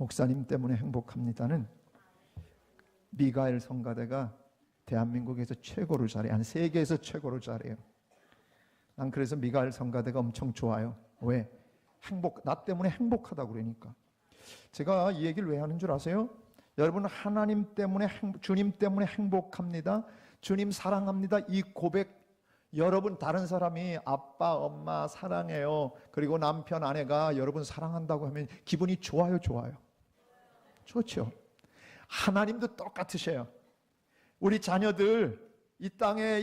목사님 때문에 행복합니다는 미가엘 성가대가 대한민국에서 최고로 잘해요. 한 세계에서 최고로 잘해요. 난 그래서 미가엘 성가대가 엄청 좋아요. 왜? 나 때문에 행복하다고 그러니까. 제가 이 얘기를 왜 하는 줄 아세요? 여러분, 하나님 때문에, 주님 때문에 행복합니다, 주님 사랑합니다, 이 고백, 여러분 다른 사람이 아빠, 엄마 사랑해요, 그리고 남편, 아내가 여러분 사랑한다고 하면 기분이 좋아요, 좋아요? 좋죠. 하나님도 똑같으셔요. 우리 자녀들, 이 땅에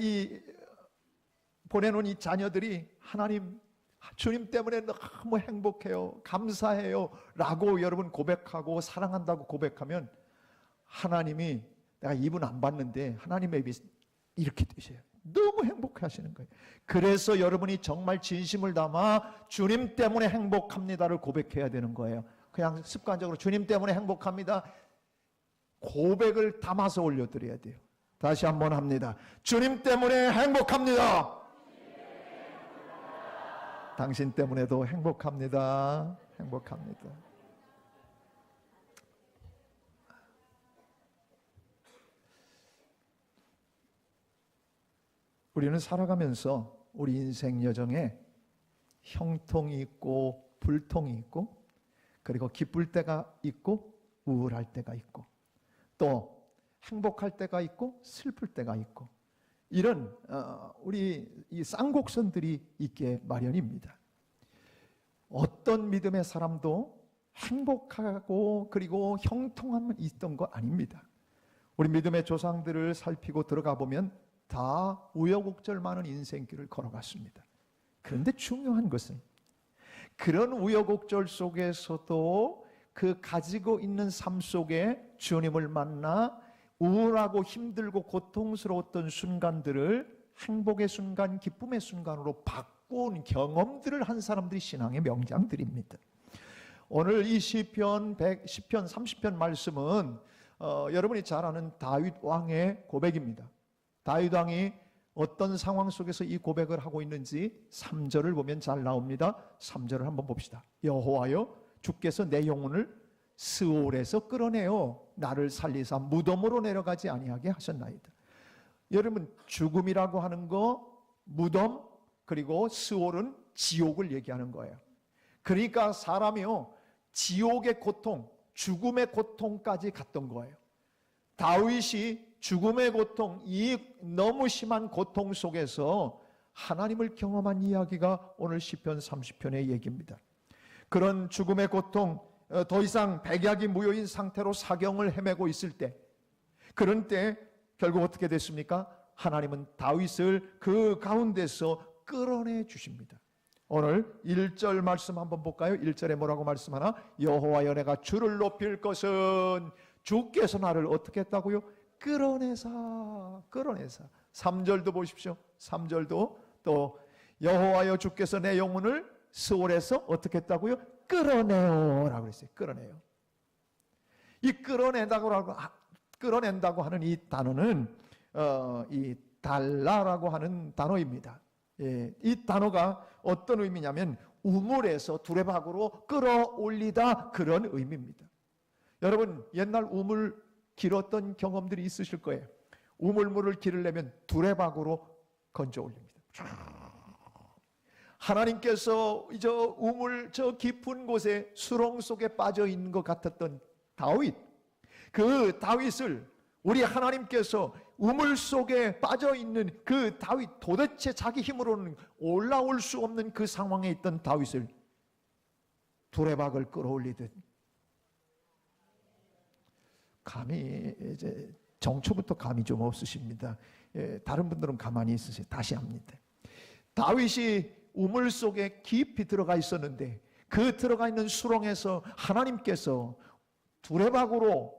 보내놓은 이 자녀들이 하나님, 주님 때문에 너무 행복해요, 감사해요 라고 여러분 고백하고 사랑한다고 고백하면 하나님이, 내가 이분 안 봤는데 하나님의 입이 이렇게 되셔요. 너무 행복해 하시는 거예요. 그래서 여러분이 정말 진심을 담아 주님 때문에 행복합니다를 고백해야 되는 거예요. 그냥 습관적으로 주님 때문에 행복합니다 고백을 담아서 올려드려야 돼요. 다시 한번 합니다. 주님 때문에 행복합니다. 당신 때문에도 행복합니다. 행복합니다. 우리는 살아가면서 우리 인생 여정에 형통이 있고 불통이 있고, 그리고 기쁠 때가 있고 우울할 때가 있고, 또 행복할 때가 있고 슬플 때가 있고, 이런 우리 이 쌍곡선들이 있게 마련입니다. 어떤 믿음의 사람도 행복하고 그리고 형통함은 있던 거 아닙니다. 우리 믿음의 조상들을 살피고 들어가 보면 다 우여곡절 많은 인생길을 걸어갔습니다. 그런데 중요한 것은 그런 우여곡절 속에서도 그 가지고 있는 삶 속에 주님을 만나 우울하고 힘들고 고통스러웠던 순간들을 행복의 순간, 기쁨의 순간으로 바꾼 경험들을 한 사람들이 신앙의 명장들입니다. 오늘 이 시편 30편 말씀은 여러분이 잘 아는 다윗 왕의 고백입니다. 다윗 왕이 어떤 상황 속에서 이 고백을 하고 있는지 3절을 보면 잘 나옵니다. 3절을 한번 봅시다. 여호와여, 주께서 내 영혼을 스올에서 끌어내어 나를 살리사 무덤으로 내려가지 아니하게 하셨나이다. 여러분, 죽음이라고 하는 거, 무덤, 그리고 스올은 지옥을 얘기하는 거예요. 그러니까 사람이요, 지옥의 고통, 죽음의 고통까지 갔던 거예요. 다윗이 죽음의 고통, 이 너무 심한 고통 속에서 하나님을 경험한 이야기가 오늘 시편 30편의 얘기입니다. 그런 죽음의 고통, 더 이상 백약이 무효인 상태로 사경을 헤매고 있을 때, 그런 때 결국 어떻게 됐습니까? 하나님은 다윗을 그 가운데서 끌어내 주십니다. 오늘 1절 말씀 한번 볼까요? 1절에 뭐라고 말씀하나? 여호와여, 내가 주를 높일 것은 주께서 나를 어떻게 했다고요? 끌어내사. 3절도 보십시오. 3절도 또 여호와여, 주께서 내 영혼을 스올에서 어떻게 했다고요? 끌어내오라고 그랬어요. 끌어내요. 이 끌어낸다고 하는 이 단어는 이 달라라고 하는 단어입니다. 예, 이 단어가 어떤 의미냐면 우물에서 두레박으로 끌어올리다, 그런 의미입니다. 여러분, 옛날 우물 길었던 경험들이 있으실 거예요. 우물물을 기르려면 두레박으로 건져 올립니다. 하나님께서 저 우물, 저 깊은 곳에 수렁 속에 빠져 있는 것 같았던 다윗, 그 다윗을 우리 하나님께서 우물 속에 빠져 있는 그 다윗, 도대체 자기 힘으로는 올라올 수 없는 그 상황에 있던 다윗을 두레박을 끌어올리듯, 감이 이제 정초부터 감이 좀 없으십니다. 예, 다른 분들은 가만히 있으세요. 다시 합니다. 다윗이 우물 속에 깊이 들어가 있었는데 그 들어가 있는 수렁에서 하나님께서 두레박으로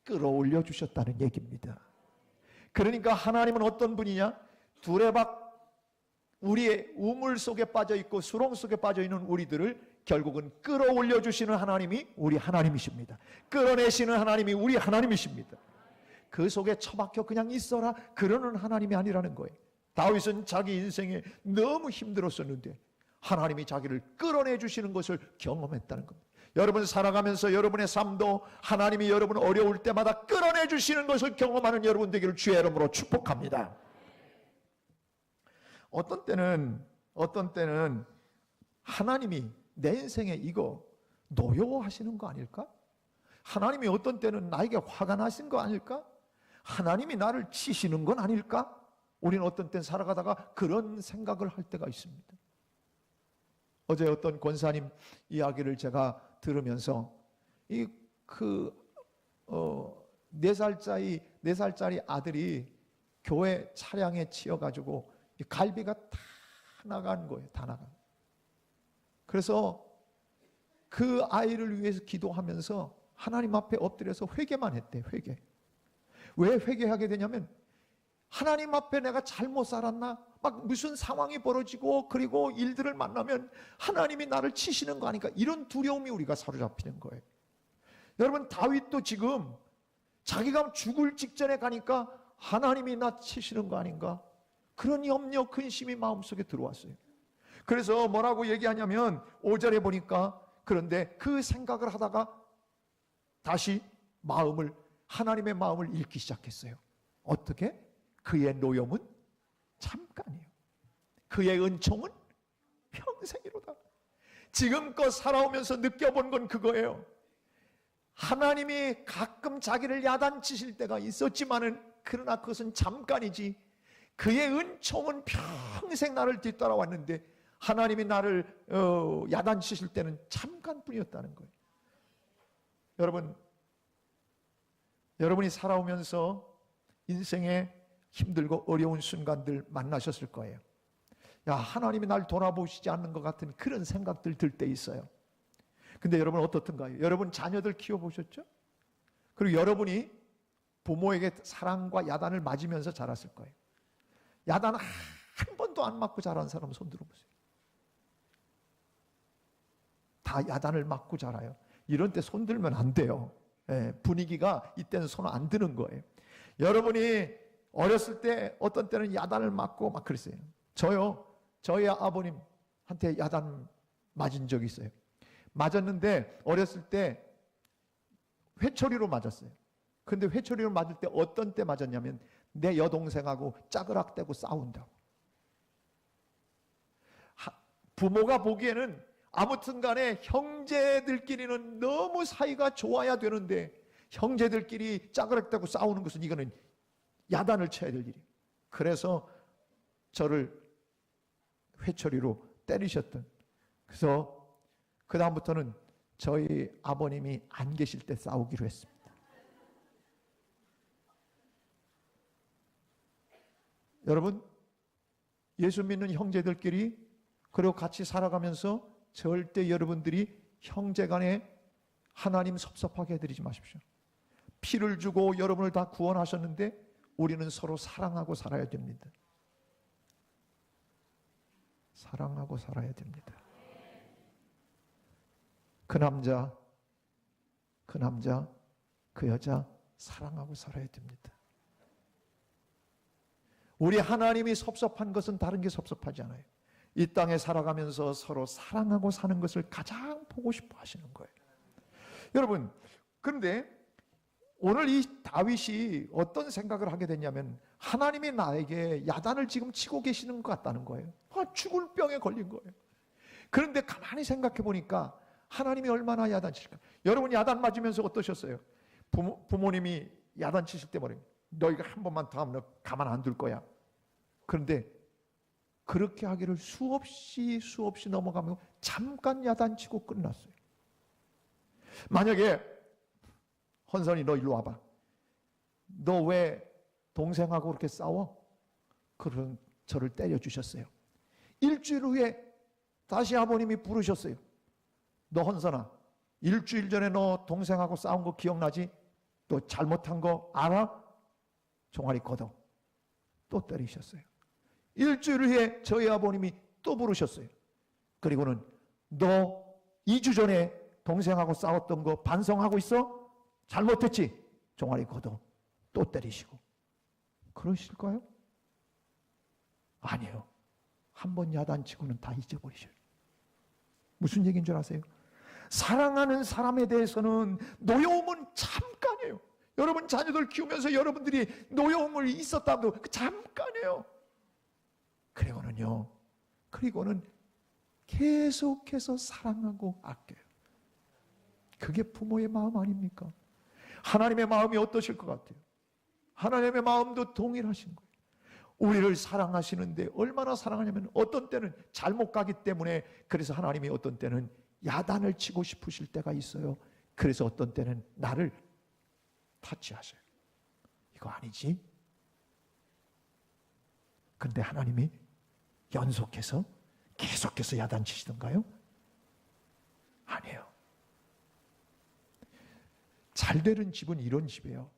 끌어올려 주셨다는 얘기입니다. 그러니까 하나님은 어떤 분이냐? 두레박, 우리의 우물 속에 빠져 있고 수렁 속에 빠져 있는 우리들을 결국은 끌어올려 주시는 하나님이 우리 하나님이십니다. 끌어내시는 하나님이 우리 하나님이십니다. 그 속에 처박혀 그냥 있어라, 그러는 하나님이 아니라는 거예요. 다윗은 자기 인생에 너무 힘들었었는데 하나님이 자기를 끌어내 주시는 것을 경험했다는 겁니다. 여러분 살아가면서 여러분의 삶도 하나님이 여러분 어려울 때마다 끌어내 주시는 것을 경험하는 여러분 되기를 주의 이름으로 축복합니다. 어떤 때는 하나님이 내 인생에 이거 노여워하시는 거 아닐까? 하나님이 어떤 때는 나에게 화가 나신 거 아닐까? 하나님이 나를 치시는 건 아닐까? 우리는 어떤 땐 살아가다가 그런 생각을 할 때가 있습니다. 어제 어떤 권사님 이야기를 제가 들으면서 네 살짜리 아들이 교회 차량에 치여가지고 갈비가 다 나간 거예요. 다 나간. 그래서 그 아이를 위해서 기도하면서 하나님 앞에 엎드려서 회개만 했대. 회개. 왜 회개하게 되냐면 하나님 앞에 내가 잘못 살았나? 막 무슨 상황이 벌어지고 그리고 일들을 만나면 하나님이 나를 치시는 거 아닌가? 이런 두려움이 우리가 사로잡히는 거예요. 여러분 다윗도 지금 자기가 죽을 직전에 가니까 하나님이 나 치시는 거 아닌가? 그런 염려, 근심이 마음속에 들어왔어요. 그래서 뭐라고 얘기하냐면 5절에 보니까 그런데 그 생각을 하다가 다시 하나님의 마음을 읽기 시작했어요. 어떻게? 그의 노염은 잠깐이요. 그의 은총은 평생이로다. 지금껏 살아오면서 느껴본 건 그거예요. 하나님이 가끔 자기를 야단치실 때가 있었지만은 그러나 그것은 잠깐이지. 그의 은총은 평생 나를 뒤따라왔는데 하나님이 나를 야단치실 때는 잠깐뿐이었다는 거예요. 여러분이 살아오면서 인생에 힘들고 어려운 순간들 만나셨을 거예요. 야, 하나님이 날 돌아보시지 않는 것 같은 그런 생각들 들 때 있어요. 근데 여러분 어떻던가요? 여러분 자녀들 키워보셨죠? 그리고 여러분이 부모에게 사랑과 야단을 맞으면서 자랐을 거예요. 야단 한 번도 안 맞고 자란 사람 손 들어보세요. 다 야단을 맞고 자라요. 이런 때 손 들면 안 돼요. 분위기가 이때는 손 안 드는 거예요. 여러분이 어렸을 때 어떤 때는 야단을 맞고 막 그랬어요. 저희 아버님한테 야단 맞은 적이 있어요. 맞았는데 어렸을 때 회초리로 맞았어요. 근데 회초리로 맞을 때 어떤 때 맞았냐면 내 여동생하고 짜그락대고 싸운다고. 부모가 보기에는 아무튼 간에 형제들끼리는 너무 사이가 좋아야 되는데 형제들끼리 짜그락대고 싸우는 것은 이거는 야단을 쳐야 될 일이에요. 그래서 저를 회초리로 때리셨던. 그래서 그 다음부터는 저희 아버님이 안 계실 때 싸우기로 했습니다. 여러분, 예수 믿는 형제들끼리 그리고 같이 살아가면서 절대 여러분들이 형제간에 하나님 섭섭하게 해드리지 마십시오. 피를 주고 여러분을 다 구원하셨는데 우리는 서로 사랑하고 살아야 됩니다. 사랑하고 살아야 됩니다. 그 남자, 그 여자 사랑하고 살아야 됩니다. 우리 하나님이 섭섭한 것은 다른 게 섭섭하지 않아요. 이 땅에 살아가면서 서로 사랑하고 사는 것을 가장 보고 싶어 하시는 거예요. 여러분, 그런데 오늘 이 다윗이 어떤 생각을 하게 됐냐면 하나님이 나에게 야단을 지금 치고 계시는 것 같다는 거예요. 죽을 병에 걸린 거예요. 그런데 가만히 생각해 보니까 하나님이 얼마나 야단 치실까? 여러분 야단 맞으면서 어떠셨어요? 부모님이 야단 치실 때 말이에요. 너희가 한 번만 더 하면 너 가만 안 둘 거야. 그런데 그렇게 하기를 수없이 넘어가면 잠깐 야단치고 끝났어요. 만약에 헌선이 너 일로 와봐. 너 왜 동생하고 그렇게 싸워? 그런 저를 때려주셨어요. 일주일 후에 다시 아버님이 부르셨어요. 너 헌선아, 일주일 전에 너 동생하고 싸운 거 기억나지? 또 잘못한 거 알아? 종아리 걷어. 또 때리셨어요. 일주일 후에 저희 아버님이 또 부르셨어요. 그리고는 너 2주 전에 동생하고 싸웠던 거 반성하고 있어? 잘못했지? 종아리 걷어. 또 때리시고. 그러실까요? 아니에요. 한 번 야단치고는 다 잊어버리셔요. 무슨 얘기인 줄 아세요? 사랑하는 사람에 대해서는 노여움은 잠깐이에요. 여러분 자녀들 키우면서 여러분들이 노여움을 있었다도 잠깐이에요. 그리고는 계속해서 사랑하고 아껴요. 그게 부모의 마음 아닙니까? 하나님의 마음이 어떠실 것 같아요? 하나님의 마음도 동일하신 거예요. 우리를 사랑하시는데 얼마나 사랑하냐면 어떤 때는 잘못 가기 때문에 그래서 하나님이 어떤 때는 야단을 치고 싶으실 때가 있어요. 그래서 어떤 때는 나를 타치하셔요. 이거 아니지? 근데 하나님이 연속해서 계속해서 야단치시던가요? 아니에요. 잘 되는 집은 이런 집이에요.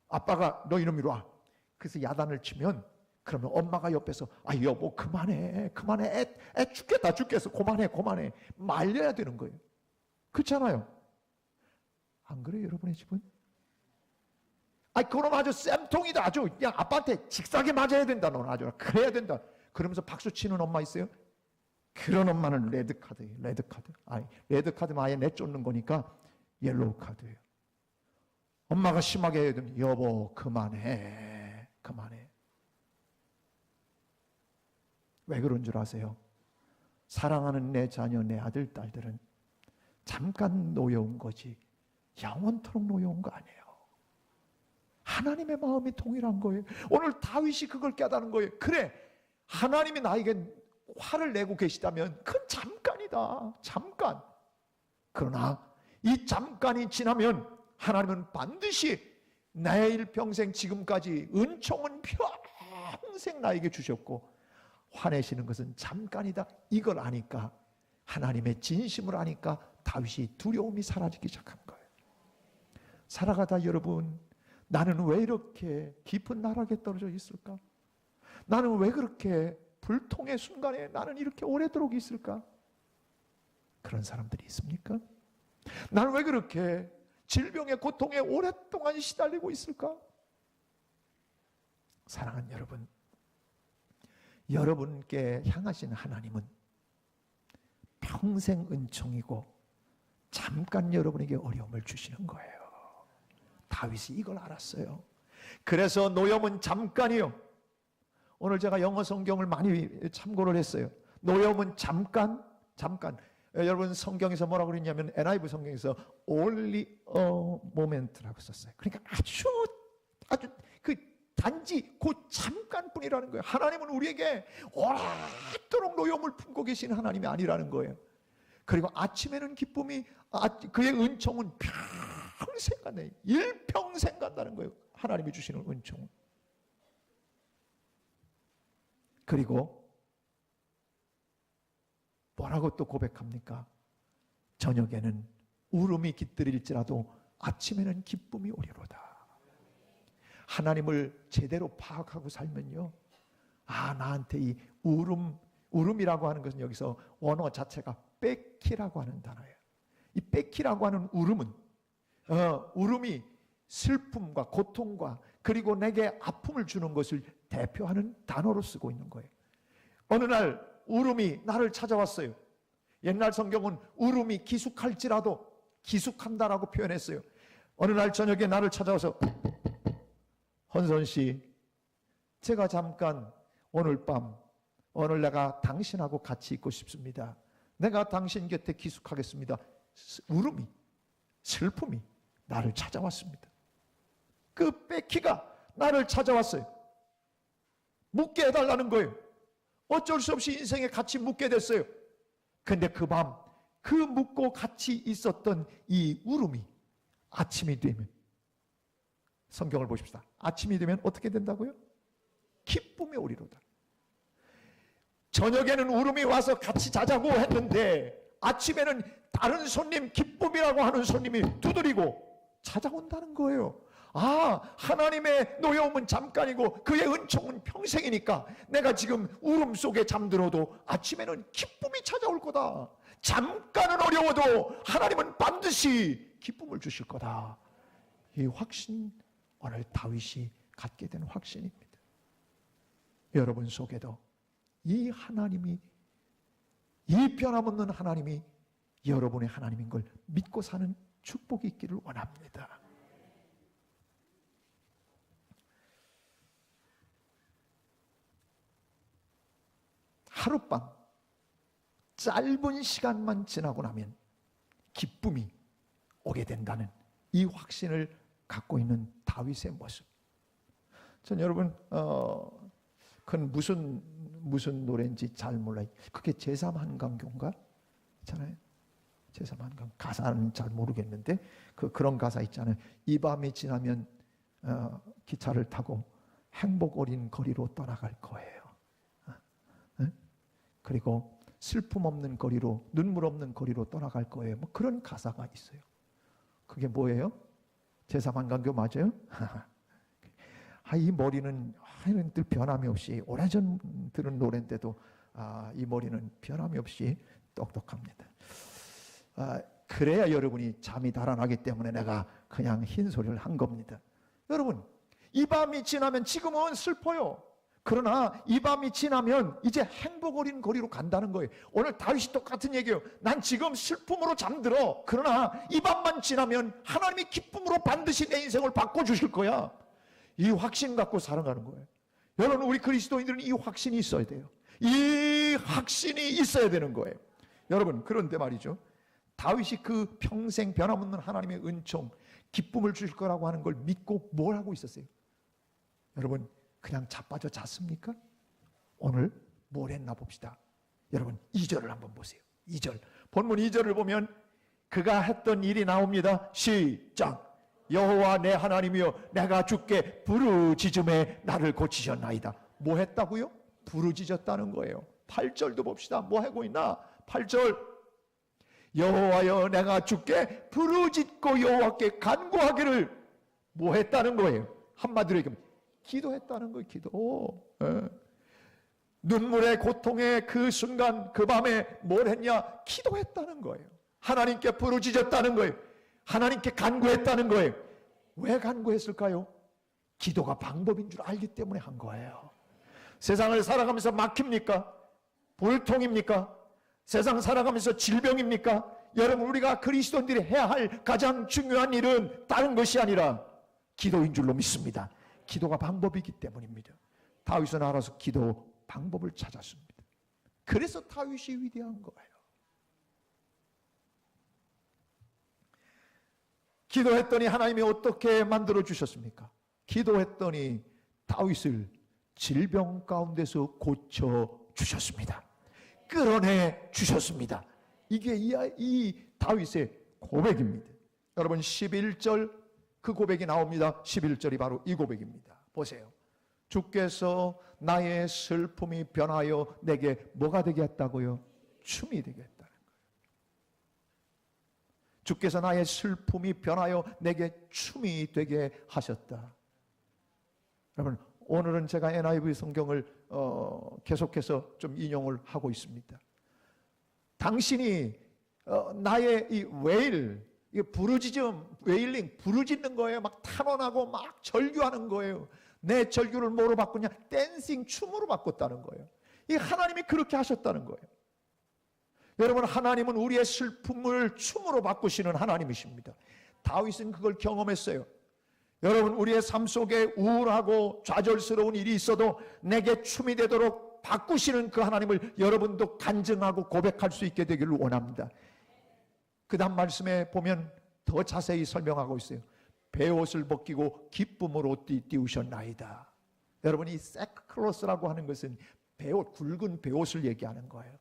아빠가 너 이놈 이리 와. 그래서 야단을 치면 그러면 엄마가 옆에서 여보 그만해 애 죽겠어 그만해 말려야 되는 거예요. 그렇잖아요. 안 그래요 여러분의 집은? 그놈 아주 쌤통이다. 아주 그냥 아빠한테 직사게 맞아야 된다. 너는 아주 그래야 된다. 그러면서 박수 치는 엄마 있어요? 그런 엄마는 레드카드예요. 레드카드면 아예 내쫓는 거니까 옐로우 카드예요. 엄마가 심하게 해야 되면 여보 그만해. 왜 그런 줄 아세요? 사랑하는 내 자녀, 내 아들, 딸들은 잠깐 놓여온 거지 영원토록 놓여온 거 아니에요. 하나님의 마음이 동일한 거예요. 오늘 다윗이 그걸 깨달은 거예요. 그래, 하나님이 나에게 화를 내고 계시다면 그건 잠깐이다. 잠깐. 그러나 이 잠깐이 지나면 하나님은 반드시 내 일평생 지금까지 은총은 평생 나에게 주셨고 화내시는 것은 잠깐이다. 이걸 아니까, 하나님의 진심을 아니까 다윗이 두려움이 사라지기 시작한 거예요. 살아가다 여러분, 나는 왜 이렇게 깊은 나락에 떨어져 있을까? 나는 왜 그렇게 불통의 순간에 나는 이렇게 오래도록 있을까? 그런 사람들이 있습니까? 나는 왜 그렇게 질병의 고통에 오랫동안 시달리고 있을까? 사랑하는 여러분, 여러분께 향하신 하나님은 평생 은총이고 잠깐 여러분에게 어려움을 주시는 거예요. 다윗이 이걸 알았어요. 그래서 노염은 잠깐이요. 오늘 제가 영어 성경을 많이 참고를 했어요. 노염은 잠깐. 여러분 성경에서 뭐라고 그랬냐면 NIV 성경에서 only a moment라고 썼어요. 그러니까 아주 그 단지 그 잠깐뿐이라는 거예요. 하나님은 우리에게 오랫도록 노염을 품고 계신 하나님이 아니라는 거예요. 그리고 아침에는 기쁨이, 그의 은총은 평생 간다. 일평생 간다는 거예요. 하나님이 주시는 은총은. 그리고 뭐라고 또 고백합니까? 저녁에는 울음이 깃들일지라도 아침에는 기쁨이 오리로다. 하나님을 제대로 파악하고 살면요, 나한테 이 울음이라고 하는 것은 여기서 원어 자체가 뺏기라고 하는 단어예요. 이 뺏기라고 하는 울음은 울음이 슬픔과 고통과 그리고 내게 아픔을 주는 것을 대표하는 단어로 쓰고 있는 거예요. 어느 날 울음이 나를 찾아왔어요. 옛날 성경은 울음이 기숙할지라도 기숙한다라고 표현했어요. 어느 날 저녁에 나를 찾아와서 헌선 씨, 제가 잠깐 오늘 내가 당신하고 같이 있고 싶습니다. 내가 당신 곁에 기숙하겠습니다. 울음이, 슬픔이 나를 찾아왔습니다. 그 뺏기가 나를 찾아왔어요. 묻게 해달라는 거예요. 어쩔 수 없이 인생에 같이 묻게 됐어요. 근데 그 밤, 그 묻고 같이 있었던 이 울음이 아침이 되면, 성경을 보십시다. 아침이 되면 어떻게 된다고요? 기쁨이 오리로다. 저녁에는 울음이 와서 같이 자자고 했는데 아침에는 다른 손님, 기쁨이라고 하는 손님이 두드리고 찾아온다는 거예요. 하나님의 노여움은 잠깐이고 그의 은총은 평생이니까 내가 지금 울음 속에 잠들어도 아침에는 기쁨이 찾아올 거다. 잠깐은 어려워도 하나님은 반드시 기쁨을 주실 거다. 이 확신, 오늘 다윗이 갖게 된 확신입니다. 여러분 속에도 이 하나님이 이 변함없는 하나님이 여러분의 하나님인 걸 믿고 사는 축복이 있기를 원합니다. 하룻밤 짧은 시간만 지나고 나면 기쁨이 오게 된다는 이 확신을 갖고 있는 다윗의 모습. 전 여러분 그건 무슨 노래인지 잘 몰라요. 그게 제3한강교인가? 있잖아요. 제3한강 가사는 잘 모르겠는데 그런 가사 있잖아요. 이 밤이 지나면 기차를 타고 행복 어린 거리로 떠나갈 거예요. 그리고 슬픔 없는 거리로, 눈물 없는 거리로 떠나갈 거예요. 뭐 그런 가사가 있어요. 그게 뭐예요? 제3한강교 맞아요? 이 머리는 늘 변함이 없이, 오래전 들은 노래인데도 이 머리는 변함이 없이 똑똑합니다. 그래야 여러분이 잠이 달아나기 때문에 내가 그냥 흰 소리를 한 겁니다. 여러분, 이 밤이 지나면 지금은 슬퍼요. 그러나 이 밤이 지나면 이제 행복 어린 거리로 간다는 거예요. 오늘 다윗이 똑같은 얘기예요. 난 지금 슬픔으로 잠들어. 그러나 이 밤만 지나면 하나님이 기쁨으로 반드시 내 인생을 바꿔주실 거야. 이 확신 갖고 살아가는 거예요. 여러분, 우리 그리스도인들은 이 확신이 있어야 돼요. 이 확신이 있어야 되는 거예요. 여러분, 그런데 말이죠, 다윗이 그 평생 변함없는 하나님의 은총, 기쁨을 주실 거라고 하는 걸 믿고 뭘 하고 있었어요? 여러분, 그냥 자빠져 잤습니까? 오늘 뭘 했나 봅시다. 여러분, 2절을 한번 보세요. 2절, 본문 2절을 보면 그가 했던 일이 나옵니다. 시작. 여호와 내 하나님이여, 내가 주께 부르짖음에 나를 고치셨나이다. 뭐 했다고요? 부르짖었다는 거예요. 8절도 봅시다. 뭐 하고 있나? 8절, 여호와여, 내가 주께 부르짖고 여호와께 간구하기를 뭐 했다는 거예요? 한마디로 얘기하면 기도했다는 거예요. 기도. 눈물의 고통의 그 순간, 그 밤에 뭘 했냐? 기도했다는 거예요. 하나님께 부르짖었다는 거예요. 하나님께 간구했다는 거예요. 왜 간구했을까요? 기도가 방법인 줄 알기 때문에 한 거예요. 세상을 살아가면서 막힙니까? 불통입니까? 세상 살아가면서 질병입니까? 여러분, 우리가 그리스도인들이 해야 할 가장 중요한 일은 다른 것이 아니라 기도인 줄로 믿습니다. 기도가 방법이기 때문입니다. 다윗은 알아서 기도 방법을 찾았습니다. 그래서 다윗이 위대한 거예요. 기도했더니 하나님이 어떻게 만들어 주셨습니까? 기도했더니 다윗을 질병 가운데서 고쳐 주셨습니다. 끌어내 주셨습니다. 이게 이 다윗의 고백입니다. 여러분, 11절 그 고백이 나옵니다. 11절이 바로 이 고백입니다. 보세요. 주께서 나의 슬픔이 변하여 내게 뭐가 되게 했다고요? 춤이 되게 했다는 거예요. 주께서 나의 슬픔이 변하여 내게 춤이 되게 하셨다. 여러분, 오늘은 제가 NIV 성경을 계속해서 좀 인용을 하고 있습니다. 당신이 나의 이 웨일, 부르짖음, 웨일링, 부르짖는 거예요. 막 탄원하고 막 절규하는 거예요. 내 절규를 뭐로 바꾸냐? 댄싱, 춤으로 바꿨다는 거예요. 이 하나님이 그렇게 하셨다는 거예요. 여러분, 하나님은 우리의 슬픔을 춤으로 바꾸시는 하나님이십니다. 다윗은 그걸 경험했어요. 여러분, 우리의 삶 속에 우울하고 좌절스러운 일이 있어도 내게 춤이 되도록 바꾸시는 그 하나님을 여러분도 간증하고 고백할 수 있게 되기를 원합니다. 그 다음 말씀에 보면 더 자세히 설명하고 있어요. 베옷을 벗기고 기쁨으로 띄우셨나이다. 여러분, 이 세크클로스라고 하는 것은 베옷, 굵은 베옷을 얘기하는 거예요.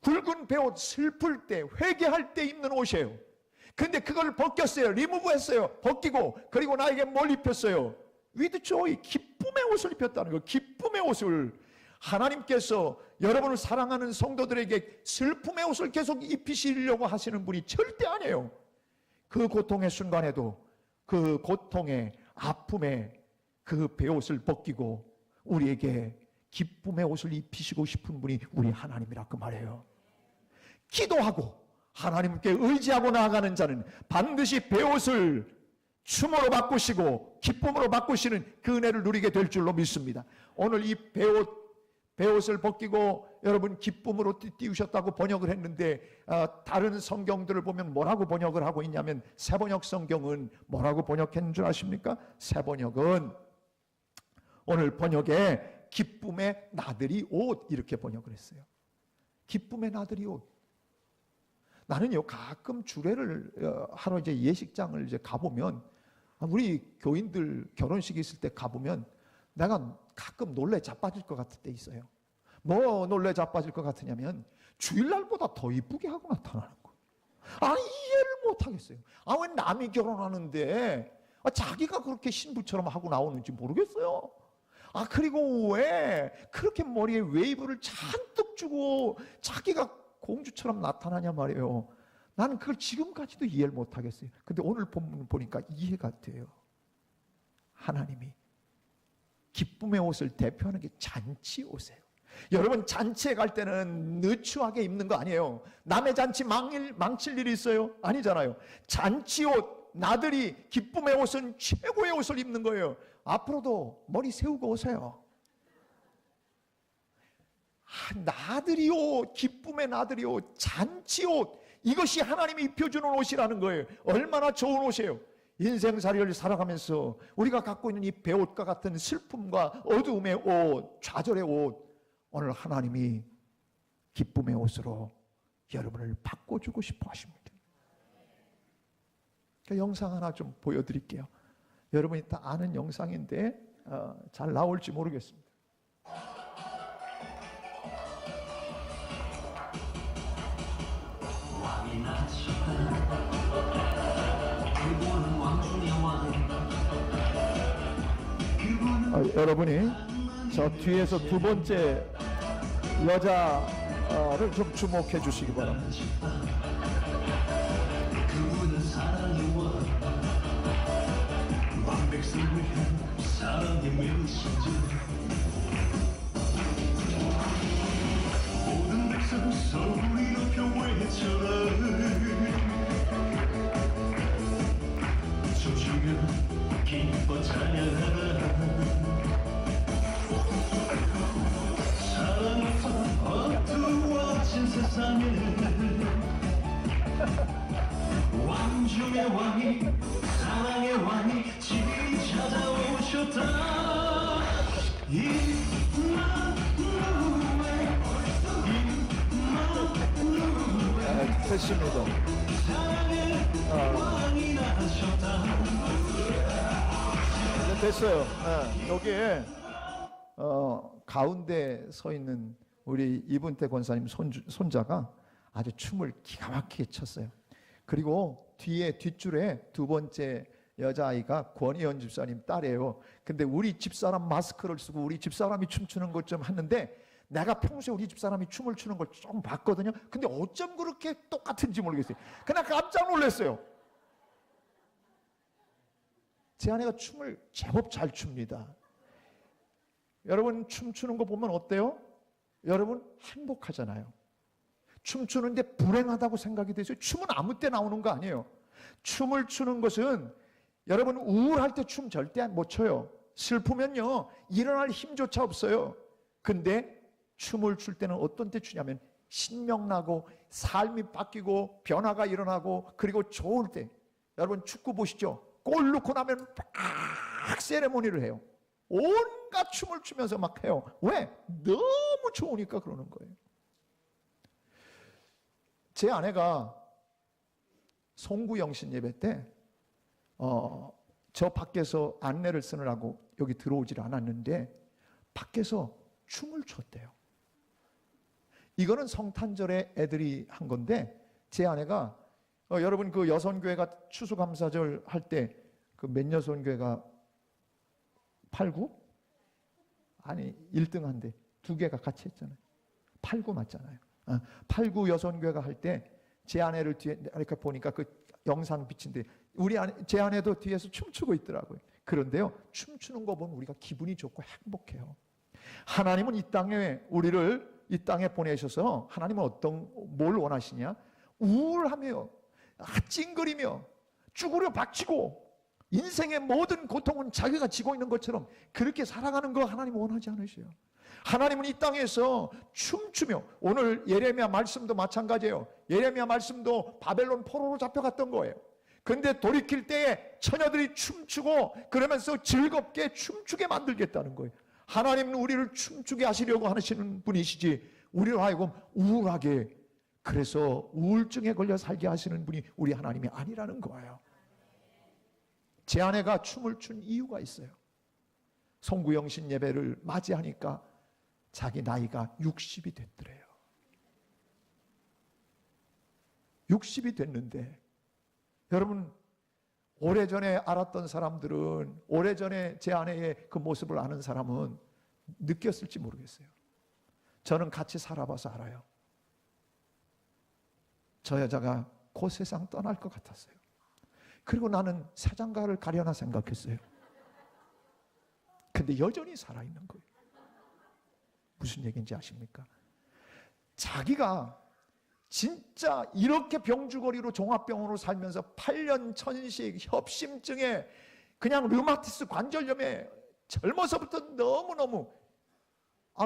굵은 베옷, 슬플 때, 회개할 때 입는 옷이에요. 근데 그걸 벗겼어요. 리무브했어요. 벗기고, 그리고 나에게 뭘 입혔어요? 위드 조이, 기쁨의 옷을 입혔다는 거예요. 기쁨의 옷을. 하나님께서 여러분을 사랑하는 성도들에게 슬픔의 옷을 계속 입히시려고 하시는 분이 절대 아니에요. 그 고통의 순간에도 그 고통의 아픔의 그 베옷을 벗기고 우리에게 기쁨의 옷을 입히시고 싶은 분이 우리 하나님이라 그 말이에요. 기도하고 하나님께 의지하고 나아가는 자는 반드시 베옷을 춤으로 바꾸시고 기쁨으로 바꾸시는 그 은혜를 누리게 될 줄로 믿습니다. 오늘 이 베옷을 벗기고 여러분 기쁨으로 띄우셨다고 번역을 했는데 다른 성경들을 보면 뭐라고 번역을 하고 있냐면 새번역 성경은 뭐라고 번역했는 줄 아십니까? 새번역은 오늘 번역에 기쁨의 나들이 옷 이렇게 번역을 했어요. 기쁨의 나들이 옷. 나는요 가끔 주례를 하러 이제 예식장을 이제 가보면 우리 교인들 결혼식이 있을 때 가보면 내가 가끔 놀래 자빠질 것 같을 때 있어요. 뭐 놀래 자빠질 것 같으냐면 주일날보다 더 이쁘게 하고 나타나는 거예요. 이해를 못 하겠어요. 왜 남이 결혼하는데 자기가 그렇게 신부처럼 하고 나오는지 모르겠어요. 그리고 왜 그렇게 머리에 웨이브를 잔뜩 주고 자기가 공주처럼 나타나냐 말이에요. 나는 그걸 지금까지도 이해를 못 하겠어요. 근데 오늘 본문 보니까 이해가 돼요. 하나님이 기쁨의 옷을 대표하는 게 잔치 옷이에요. 여러분 잔치에 갈 때는 느추하게 입는 거 아니에요. 남의 잔치 망칠 일이 있어요? 아니잖아요. 잔치 옷, 나들이 기쁨의 옷은 최고의 옷을 입는 거예요. 앞으로도 머리 세우고 오세요. 나들이 옷, 기쁨의 나들이 옷, 잔치 옷, 이것이 하나님이 입혀주는 옷이라는 거예요. 얼마나 좋은 옷이에요. 인생살이를 살아가면서 우리가 갖고 있는 이 베옷과 같은 슬픔과 어두움의 옷, 좌절의 옷, 오늘 하나님이 기쁨의 옷으로 여러분을 바꿔주고 싶어 하십니다. 그 영상 하나 좀 보여드릴게요. 여러분이 다 아는 영상인데 잘 나올지 모르겠습니다. 여러분이 저 뒤에서 두 번째 여자를 좀 주목해 주시기 바랍니다. 그분은 사랑의 왕, 왕백성을 향한 사랑의 메시지. 모든 백성은 소리 높여 외쳐라. 춤추며 기뻐 찬양하라. 어두워진 세상에는 왕 중의 왕이 사랑의 왕이 집이 찾아오셨다. 됐습니다. 사랑의 왕이 나셨다. 됐어요. 여기에 가운데 서 있는 우리 이분태 권사님 손자가 아주 춤을 기가 막히게 췄어요. 그리고 뒷줄에 두 번째 여자아이가 권희연 집사님 딸이에요. 근데 우리 집사람 마스크를 쓰고 우리 집사람이 춤추는 것 좀 하는데 내가 평소에 우리 집사람이 춤을 추는 걸 좀 봤거든요. 근데 어쩜 그렇게 똑같은지 모르겠어요. 그냥 깜짝 놀랐어요. 제 아내가 춤을 제법 잘 춥니다. 여러분 춤추는 거 보면 어때요? 여러분 행복하잖아요. 춤추는데 불행하다고 생각이 되죠? 춤은 아무 때 나오는 거 아니에요. 춤을 추는 것은 여러분 우울할 때 춤 절대 못 춰요. 슬프면요 일어날 힘조차 없어요. 근데 춤을 출 때는 어떤 때 추냐면 신명나고 삶이 바뀌고 변화가 일어나고 그리고 좋을 때. 여러분 축구 보시죠. 골 넣고 나면 막 세레모니를 해요. 온갖 춤을 추면서 막 해요. 왜? 너무 좋으니까 그러는 거예요. 제 아내가 송구영신 예배 때 저 밖에서 안내를 쓰느라고 여기 들어오질 않았는데 밖에서 춤을 췄대요. 이거는 성탄절에 애들이 한 건데 제 아내가 여러분 그 여선교회가 추수감사절 할 때 그 몇 여선교회가 89? 아니 1등한데 두 개가 같이 했잖아요. 89 맞잖아요. 89 여선교회가 할 때 제 아내를 뒤에 이렇게 보니까 그 영상 비친데 제 아내도 뒤에서 춤추고 있더라고요. 그런데요 춤추는 거 보면 우리가 기분이 좋고 행복해요. 하나님은 이 땅에 우리를 이 땅에 보내셔서 하나님은 뭘 원하시냐? 우울하며 찡그리며 쭈그려 박치고 인생의 모든 고통은 자기가 지고 있는 것처럼 그렇게 살아가는 거 하나님은 원하지 않으셔요. 하나님은 이 땅에서 춤추며, 오늘 예레미야 말씀도 마찬가지예요. 예레미야 말씀도 바벨론 포로로 잡혀갔던 거예요. 그런데 돌이킬 때에 처녀들이 춤추고 그러면서 즐겁게 춤추게 만들겠다는 거예요. 하나님은 우리를 춤추게 하시려고 하시는 분이시지, 우리로 하여금 우울하게, 그래서 우울증에 걸려 살게 하시는 분이 우리 하나님이 아니라는 거예요. 제 아내가 춤을 춘 이유가 있어요. 송구영신 예배를 맞이하니까 자기 나이가 60이 됐더래요. 60이 됐는데, 여러분, 오래전에 알았던 사람들은, 오래전에 제 아내의 그 모습을 아는 사람은 느꼈을지 모르겠어요. 저는 같이 살아봐서 알아요. 저 여자가 그 세상 떠날 것 같았어요. 그리고 나는 새장가를 가려나 생각했어요. 근데 여전히 살아있는 거예요. 무슨 얘기인지 아십니까? 자기가 진짜 이렇게 병주거리로 종합병원으로 살면서 8년 천식, 협심증에, 그냥 류마티스 관절염에 젊어서부터 너무너무,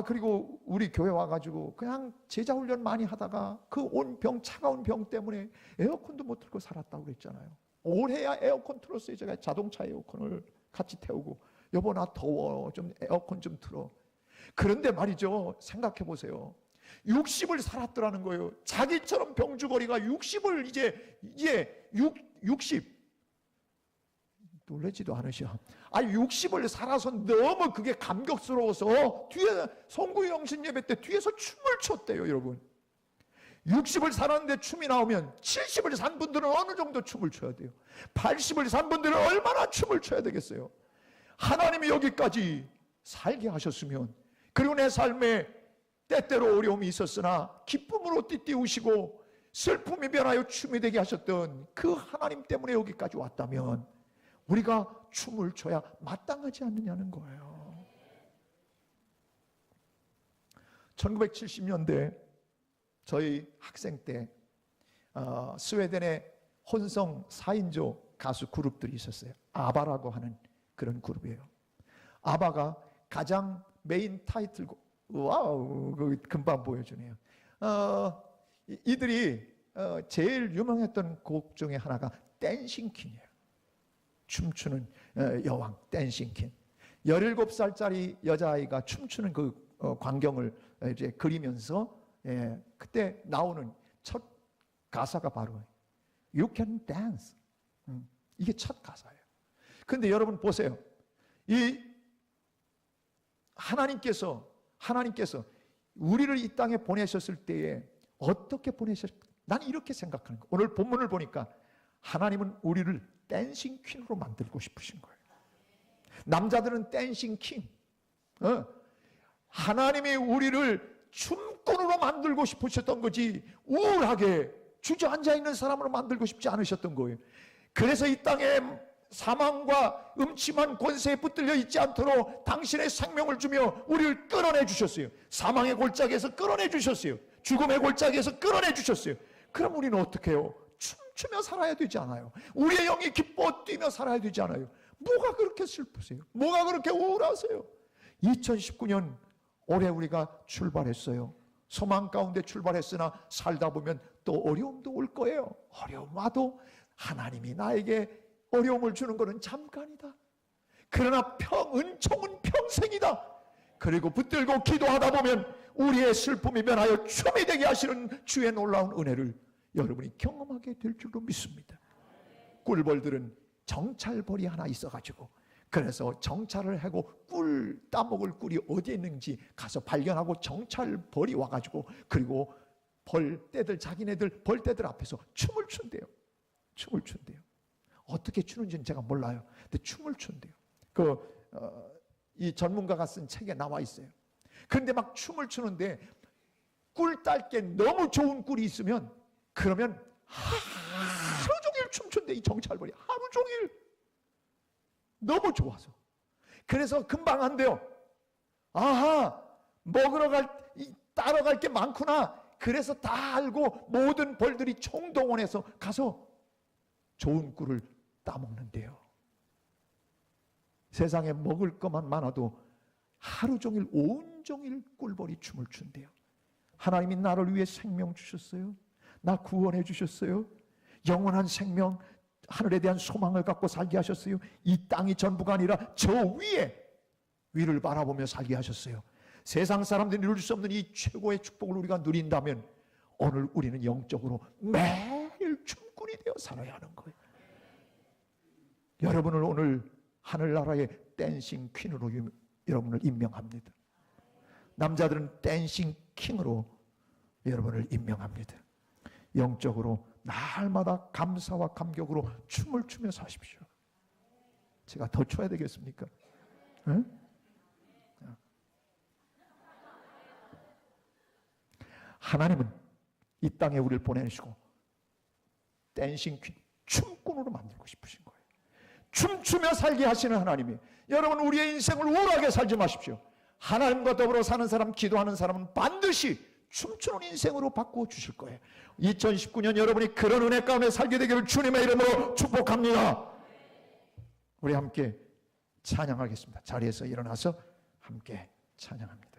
그리고 우리 교회 와가지고 그냥 제자훈련 많이 하다가 그 온 병, 차가운 병 때문에 에어컨도 못 틀고 살았다고 그랬잖아요. 올해야 에어컨 틀었어요. 제가 자동차 에어컨을 같이 태우고, 여보 나 더워, 좀 에어컨 좀 틀어. 그런데 말이죠, 생각해 보세요. 60을 살았더라는 거예요. 자기처럼 병주거리가 60을 이제 60, 놀라지도 않으셔. 60을 살아서 너무 그게 감격스러워서 뒤에 송구영신 예배 때 뒤에서 춤을 췄대요, 여러분. 60을 살았는데 춤이 나오면 70을 산 분들은 어느 정도 춤을 춰야 돼요? 80을 산 분들은 얼마나 춤을 춰야 되겠어요? 하나님이 여기까지 살게 하셨으면, 그리고 내 삶에 때때로 어려움이 있었으나 기쁨으로 띠띠우시고 슬픔이 변하여 춤이 되게 하셨던 그 하나님 때문에 여기까지 왔다면 우리가 춤을 춰야 마땅하지 않느냐는 거예요. 1970년대 저희 학생 때 스웨덴의 혼성 4인조 가수 그룹들이 있었어요. 아바라고 하는 그런 그룹이에요. 아바가 가장 메인 타이틀곡, 와우, 금방 보여주네요. 이들이 제일 유명했던 곡 중에 하나가 댄싱퀸이에요. 춤추는 여왕, 댄싱퀸. 17살짜리 여자아이가 춤추는 그 광경을 이제 그리면서, 그때 나오는 첫 가사가 바로 You can dance. 이게 첫 가사예요. 그런데 여러분 보세요. 이 하나님께서 우리를 이 땅에 보내셨을 때에 어떻게 보내셨을까? 난 이렇게 생각하는 거예요. 오늘 본문을 보니까 하나님은 우리를 댄싱 퀸으로 만들고 싶으신 거예요. 남자들은 댄싱 킹. 하나님이 우리를 춤꾼으로 만들고 싶으셨던 거지, 우울하게 주저앉아 있는 사람으로 만들고 싶지 않으셨던 거예요. 그래서 이 땅에 사망과 음침한 권세에 붙들려 있지 않도록 당신의 생명을 주며 우리를 끌어내 주셨어요. 사망의 골짜기에서 끌어내 주셨어요. 죽음의 골짜기에서 끌어내 주셨어요. 그럼 우리는 어떻게 해요? 춤추며 살아야 되지 않아요? 우리의 영이 기뻐 뛰며 살아야 되지 않아요? 뭐가 그렇게 슬프세요? 뭐가 그렇게 우울하세요? 2019년 올해 우리가 출발했어요. 소망 가운데 출발했으나 살다 보면 또 어려움도 올 거예요. 어려움 와도 하나님이 나에게 어려움을 주는 것은 잠깐이다. 그러나 은총은 평생이다. 그리고 붙들고 기도하다 보면 우리의 슬픔이 변하여 춤이 되게 하시는 주의 놀라운 은혜를 여러분이 경험하게 될 줄로 믿습니다. 꿀벌들은 정찰벌이 하나 있어가지고, 그래서 정찰을 하고 꿀 따먹을 꿀이 어디에 있는지 가서 발견하고 정찰벌이 와가지고, 그리고 벌떼들, 자기네들 벌떼들 앞에서 춤을 춘대요. 춤을 춘대요. 어떻게 추는지는 제가 몰라요. 근데 춤을 춘대요. 이 전문가가 쓴 책에 나와 있어요. 그런데 막 춤을 추는데 꿀 딸 게 너무 좋은 꿀이 있으면, 그러면 하루 종일 춤춘대. 이 정찰벌이 하루 종일 너무 좋아서. 그래서 금방 안 돼요. 아하, 따러 갈 게 많구나. 그래서 다 알고 모든 벌들이 총동원해서 가서 좋은 꿀을 따먹는데요. 세상에 먹을 것만 많아도 하루 종일 온 온종일 꿀벌이 춤을 춘대요. 하나님이 나를 위해 생명 주셨어요. 나 구원해 주셨어요. 영원한 생명, 하늘에 대한 소망을 갖고 살게 하셨어요. 이 땅이 전부가 아니라 저 위를 바라보며 살게 하셨어요. 세상 사람들이 누릴 수 없는 이 최고의 축복을 우리가 누린다면 오늘 우리는 영적으로 매일 춤꾼이 되어 살아야 하는 거예요. 여러분을 오늘 하늘나라의 댄싱 퀸으로 여러분을 임명합니다. 남자들은 댄싱 킹으로 여러분을 임명합니다. 영적으로 날마다 감사와 감격으로 춤을 추며 사십시오. 제가 더 춰야 되겠습니까? 응? 하나님은 이 땅에 우리를 보내시고 댄싱 퀸, 춤꾼으로 만들고 싶으신 거예요. 춤추며 살게 하시는 하나님이, 여러분 우리의 인생을 우울하게 살지 마십시오. 하나님과 더불어 사는 사람, 기도하는 사람은 반드시 춤추는 인생으로 바꾸어 주실 거예요. 2019년 여러분이 그런 은혜 가운데 살게 되기를 주님의 이름으로 축복합니다. 우리 함께 찬양하겠습니다. 자리에서 일어나서 함께 찬양합니다.